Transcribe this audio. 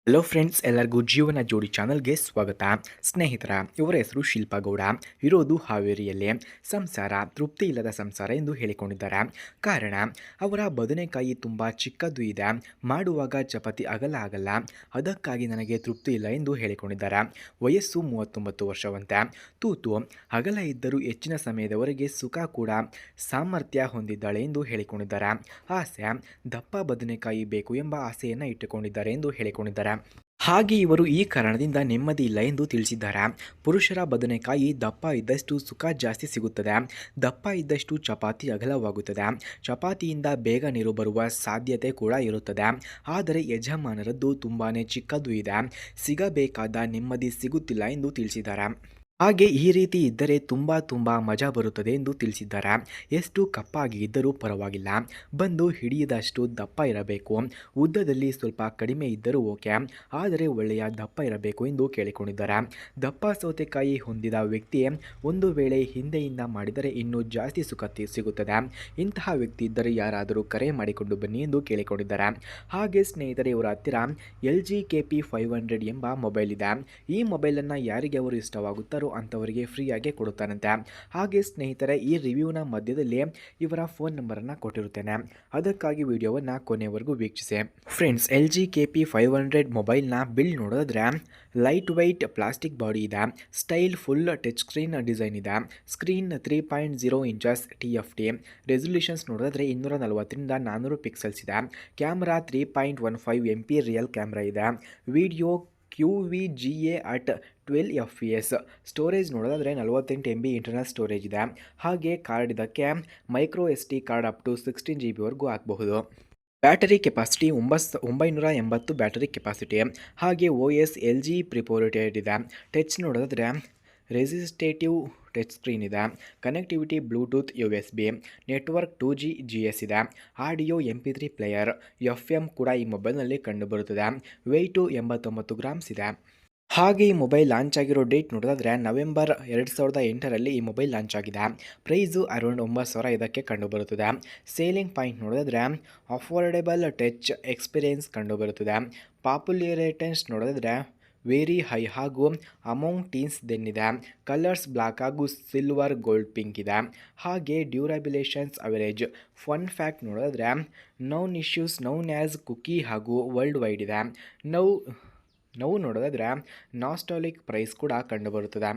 Hello friends, ಎಲ್ಲರಿಗೂ ಜೀವನ ಜೋಡಿ ಚಾನಲ್ಗೆ ಸ್ವಾಗತ. ಸ್ನೇಹಿತರ, ಇವರ ಹೆಸರು ಶಿಲ್ಪಾ ಗೌಡ. ಇರೋದು ಹಾವೇರಿಯಲ್ಲಿ. ಸಂಸಾರ ತೃಪ್ತಿ ಇಲ್ಲದ ಸಂಸಾರ ಎಂದು ಹೇಳಿಕೊಂಡಿದ್ದಾರೆ. ಕಾರಣ, ಅವರ ಬದನೆಕಾಯಿ ತುಂಬ ಚಿಕ್ಕದು ಇದೆ, ಮಾಡುವಾಗ ಚಪಾತಿ ಅಗಲ ಆಗಲ್ಲ, ಅದಕ್ಕಾಗಿ ನನಗೆ ತೃಪ್ತಿ ಇಲ್ಲ ಎಂದು ಹೇಳಿಕೊಂಡಿದ್ದಾರೆ. ವಯಸ್ಸು 39 ವರ್ಷವಂತೆ. ತೂತು ಅಗಲ ಇದ್ದರೂ ಹೆಚ್ಚಿನ ಸಮಯದವರೆಗೆ ಸುಖ ಕೂಡ ಸಾಮರ್ಥ್ಯ ಹೊಂದಿದ್ದಾಳೆ ಎಂದು ಹೇಳಿಕೊಂಡಿದ್ದಾರೆ. ಆಸೆ, ದಪ್ಪ ಬದನೆಕಾಯಿ ಬೇಕು ಎಂಬ ಆಸೆಯನ್ನು ಇಟ್ಟುಕೊಂಡಿದ್ದಾರೆ ಎಂದು ಹೇಳಿಕೊಂಡಿದ್ದಾರೆ. ಹಾಗೆ ಇವರು ಈ ಕಾರಣದಿಂದ ನೆಮ್ಮದಿ ಇಲ್ಲ ಎಂದು ತಿಳಿಸಿದ್ದಾರೆ. ಪುರುಷರ ಬದನೆಕಾಯಿ ದಪ್ಪ ಇದ್ದಷ್ಟು ಸುಖ ಜಾಸ್ತಿ ಸಿಗುತ್ತದೆ, ದಪ್ಪ ಇದ್ದಷ್ಟು ಚಪಾತಿ ಅಗಲವಾಗುತ್ತದೆ, ಚಪಾತಿಯಿಂದ ಬೇಗ ನೀರು ಬರುವ ಸಾಧ್ಯತೆ ಕೂಡ ಇರುತ್ತದೆ. ಆದರೆ ಯಜಮಾನರದ್ದು ತುಂಬಾ ಚಿಕ್ಕದು ಇದೆ, ಸಿಗಬೇಕಾದ ನೆಮ್ಮದಿ ಸಿಗುತ್ತಿಲ್ಲ ಎಂದು ತಿಳಿಸಿದ್ದಾರೆ. ಹಾಗೆ ಈ ರೀತಿ ಇದ್ದರೆ ತುಂಬ ಮಜಾ ಬರುತ್ತದೆ ಎಂದು ತಿಳಿಸಿದ್ದಾರೆ. ಎಷ್ಟು ಕಪ್ಪಾಗಿ ಇದ್ದರೂ ಪರವಾಗಿಲ್ಲ, ಬಂದು ಹಿಡಿಯದಷ್ಟು ದಪ್ಪ ಇರಬೇಕು, ಉದ್ದದಲ್ಲಿ ಸ್ವಲ್ಪ ಕಡಿಮೆ ಇದ್ದರೂ ಓಕೆ, ಆದರೆ ಒಳ್ಳೆಯ ದಪ್ಪ ಇರಬೇಕು ಎಂದು ಕೇಳಿಕೊಂಡಿದ್ದಾರೆ. ದಪ್ಪ ಸೌತೆಕಾಯಿ ಹೊಂದಿದ ವ್ಯಕ್ತಿ ಒಂದು ವೇಳೆ ಹಿಂದೆಯಿಂದ ಮಾಡಿದರೆ ಇನ್ನೂ ಜಾಸ್ತಿ ಸುಖ ಸಿಗುತ್ತದೆ. ಇಂತಹ ವ್ಯಕ್ತಿ ಇದ್ದರೆ ಯಾರಾದರೂ ಕರೆ ಮಾಡಿಕೊಂಡು ಬನ್ನಿ ಎಂದು ಕೇಳಿಕೊಂಡಿದ್ದಾರೆ. ಹಾಗೆ ಸ್ನೇಹಿತರೆ, ಇವರ ಹತ್ತಿರ LG KP 500 ಎಂಬ ಮೊಬೈಲ್ ಇದೆ. ಈ ಮೊಬೈಲನ್ನು ಯಾರಿಗೆ ಅವರು ಇಷ್ಟವಾಗುತ್ತಾರೋ ಅಂಥವರಿಗೆ ಫ್ರೀಯಾಗಿ ಕೊಡುತ್ತಾನಂತೆ. ಹಾಗೆ ಸ್ನೇಹಿತರೆ, ಈ ರಿವ್ಯೂನ ಮಧ್ಯದಲ್ಲಿ ಇವರ ಫೋನ್ ನಂಬರನ್ನು ಕೊಟ್ಟಿರುತ್ತೇನೆ, ಅದಕ್ಕಾಗಿ ವಿಡಿಯೋವನ್ನು ಕೊನೆಯವರೆಗೂ ವೀಕ್ಷಿಸಿ. ಫ್ರೆಂಡ್ಸ್, LG KP 500 ಮೊಬೈಲ್ನ ಬಿಲ್ಡ್ ನೋಡಿದ್ರೆ ಲೈಟ್ ವೈಟ್ ಪ್ಲಾಸ್ಟಿಕ್ ಬಾಡಿ ಇದೆ, style full touch screen design ಇದೆ, ಸ್ಕ್ರೀನ್ 3.0 ಇಂಚಸ್ TFT, ರೆಸಲ್ಯೂಷನ್ಸ್ ನೋಡಿದ್ರೆ 240 ರಿಂದ 400 ಪಿಕ್ಸೆಲ್ಸ್ ಇದೆ, ಕ್ಯಾಮ್ರಾ 3.15 MP ರಿಯಲ್ ಕ್ಯಾಮ್ರಾ ಇದೆ, video QVGA at 12 FPS, storage ನೋಡೋದಾದರೆ 48 MB ಇಂಟರ್ನಲ್ ಸ್ಟೋರೇಜ್ ಇದೆ. ಹಾಗೆ ಕಾರ್ಡ್ ಇದಕ್ಕೆ micro SD card up to 16 GB ವರೆಗೂ ಹಾಕಬಹುದು. Battery capacity 980 battery capacity. ಹಾಗೆ OS LG ಪ್ರಿಪೋರ್ಟೆಡ್ ಇದೆ. ಟಚ್ ನೋಡೋದಾದರೆ ರೆಸಿಸ್ಟೇಟಿವ್ ಟಚ್ ಸ್ಕ್ರೀನ್ ಇದೆ, connectivity Bluetooth USB, network 2G GS ಇದೆ, ಆಡಿಯೋ MP3 ಪ್ಲೇಯರ್, FM ಕೂಡ ಈ ಮೊಬೈಲ್ನಲ್ಲಿ ಕಂಡುಬರುತ್ತದೆ. ವೆಯ್ಟು 89 ಗ್ರಾಮ್ಸ್ ಇದೆ. ಹಾಗೆ ಈ ಮೊಬೈಲ್ ಲಾಂಚ್ ಆಗಿರೋ ಡೇಟ್ ನೋಡೋದಾದರೆ ನವೆಂಬರ್ 2008ರಲ್ಲಿ ಈ ಮೊಬೈಲ್ ಲಾಂಚ್ ಆಗಿದೆ. ಪ್ರೈಸು ಅರೌಂಡ್ 9,000 ಇದಕ್ಕೆ ಕಂಡುಬರುತ್ತದೆ. ಸೇಲಿಂಗ್ ಪಾಯಿಂಟ್ ನೋಡೋದಾದರೆ ಅಫೋರ್ಡೆಬಲ್ ಟಚ್ ಎಕ್ಸ್ಪೀರಿಯೆನ್ಸ್ ಕಂಡುಬರುತ್ತದೆ. ಪಾಪ್ಯುಲಾರಿಟೀಸ್ ನೋಡೋದಾದರೆ ವೆರಿ ಹೈ ಹಾಗೂ ಅಮೌಂಟ್ ಟೀನ್ಸ್ ದೆನ್ನಿದೆ. ಕಲರ್ಸ್ ಬ್ಲ್ಯಾಕ್ ಹಾಗೂ ಸಿಲ್ವರ್ ಗೋಲ್ಡ್ ಪಿಂಕ್ ಇದೆ. ಹಾಗೆ ಡ್ಯೂರಬಿಲೇಷನ್ಸ್ ಅವರೇಜ್. ಫನ್ ಫ್ಯಾಕ್ಟ್ ನೋಡೋದಾದರೆ noun issues known as Kuki ಹಾಗೂ ವರ್ಲ್ಡ್ ವೈಡ್ ಇದೆ. ನೋವು ನೋಡೋದಾದರೆ ನಾಸ್ಟಾಲಿಕ್ ಪ್ರೈಸ್ ಕೂಡ ಕಂಡುಬರುತ್ತದೆ.